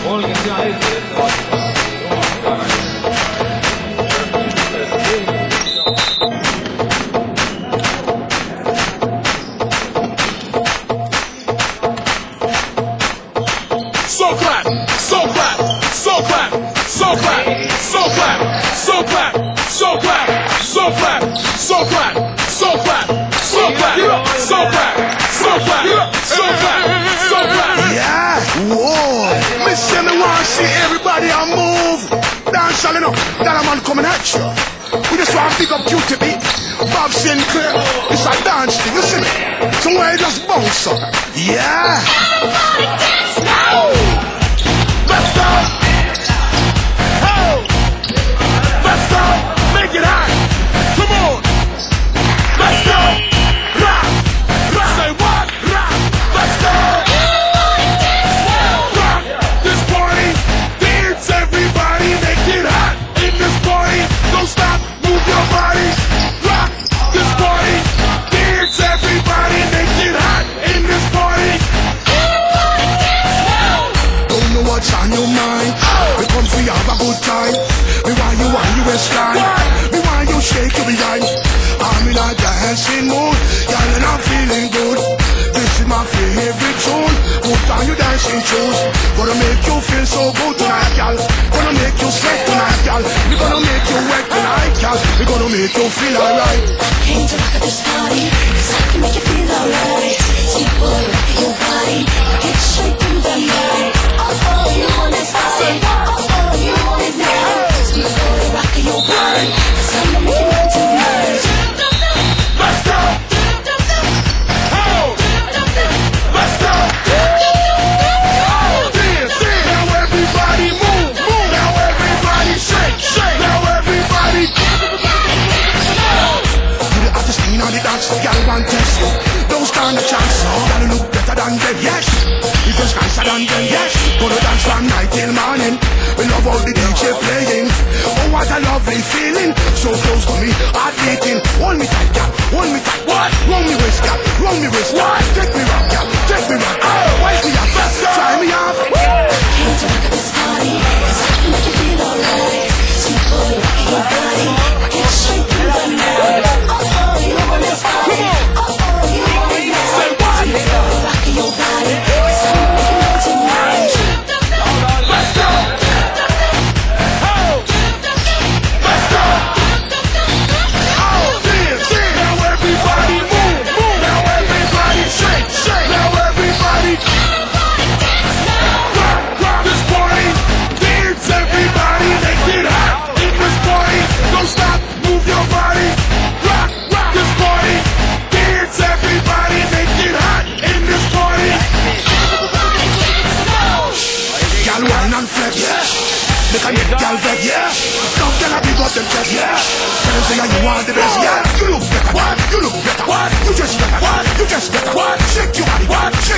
오늘 굉장히 So clap, so clap, so clap, so clap, so clap, so clap, so clap, so clap, so clap, so clap, so clap, so clap, so clap, so clap, so clap. Yeah, whoa. Me say me want see everybody a move. Dance all enough, that a man coming at you. We just want to pick up QTB, Bob Sinclair. It's a dance thing, you see me? Somewhere you just bounce up. Yeah. Everybody dance now. Let's go. Oh. Let's go. Make it hot. Come on. Let's go. Rock. Rock. Say what? Rock. Let's go. Rock this party. Dance everybody. Make it hot in this party. Don't stop. Move your body. Rock this party. Dance everybody. Make it hot in this party. Don't know what's on your mind. We come to have a good time. Me want you waistline. Me want you shake your behind. I'm in a dancing mood, girl, and I'm feeling good. This is my favorite tune. Put on your dancing shoes. Gonna make you feel so good tonight, girl. Gonna make you sweat tonight, girl. We gonna make you wet tonight, girl. We gonna make you feel alright. Came to rock at this party, 'cause I can make you feel alright. Sweet boy, rock your body, get straight through the night. Oh, you want this party, oh, you want it now. Sweet boy, rock your body, 'cause I'm gonna make you move tonight. Let's go. Oh. Let's go. Oh, dance. Now everybody move. Now everybody shake. Now everybody. You the hottest queen on the dance floor, girl, want test you. Don't stand a chance, girl, you look better than them, yes. You just nicer than them, yes. Gonna dance from night till morning. We love all the DJ playing. Oh, what a lovely feeling. So close to me, heart beating. Hold me tight, girl, hold me tight. What? Roll me waist, girl, roll me waist. What? Take me rock, girl, take me rock. Oh, wipe me up, try me off. Came to rock at this party, 'cause I can make you feel alright. Sweet boy, rock your body, get straight through the night. Oh, you want this party, oh, you want it now. Say what? Sweet boy, rock your body, 'cause I'm gonna make you move tonight. Let's go. Oh. Let's go. Oh, dance. Now everybody move. Now everybody shake. Now everybody. Rock this party. Dance everybody. Make it hot in this party. Don't stop. Move your body. Rock this party. Dance everybody. Make it hot in this party. Girl, wine and flex, yeah. Make a neck, girl, vex, yeah. Come, girl, I big up them chest, yeah. Tell them say you want the best, yeah. You look better, what? You look better, what? You just better, what? You just better, what? Shake your body, what? Shake